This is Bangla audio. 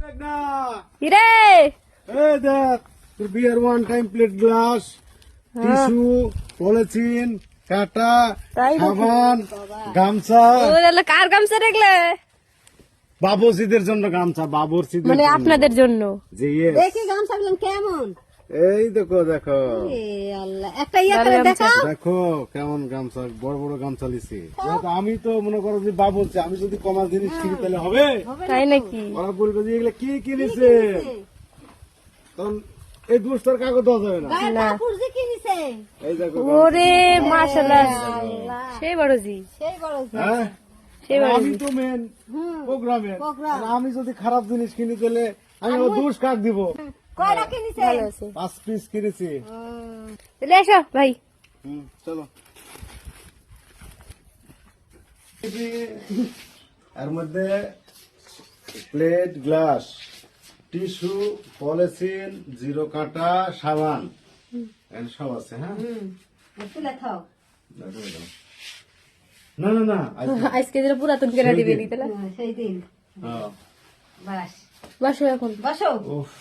হিরে এই দেখ তোর বিয়ার one time plate glass tissue polythene কাটা তাই নাকি? সাবান গামছা ও তাহলে কার গামছা রাখলে? বাবুর্চিদের জন্য গামছা বাবুর্চিদের মানে জন্য। আপনাদের জন্য। জি yes। দেখি গামছাগুলো কেমন। এই দেখো দেখো এ আল্লাহ, একটা ইয়া করে দেখা। দেখো কেমন গামছা বড় বড় গামছা লিছি আমি তো মনে করো যে বাবুর্চি আমি যদি কমার জিনিস কিনি তাহলে হবে তাই নাকি? ওরা বলবে যে এগুলা কি কিনেছে তখন এই দুষ্টার কাগজ দেওয়া যাবে না গায়ের কাপড় যে কিনেছে এই দেখো ওরে মাশাআল্লাহ, সেই বড় জি, সেই বড়। হ্যাঁ সেই বড় আমি জি। তো মেন প্রোগ্রামের program। আমি যদি খারাপ জিনিস কিনি তাহলে আমি ও দোষ কাক দিব কয়টা কিনেছে? ভালো আছে। 5 পিস কিনেছি তাহলে এসো ভাই। চলো এর মধ্যে plate glass tissue polythene zero কাটা সাবান এর সব আছে হ্যাঁ তুলে খাও। না না না আজকে যেটা পুরাতন কেনা দিবে নি তাহলে সেই দিন। হ্যাঁ। বাস বসো এখন। বসো। উফ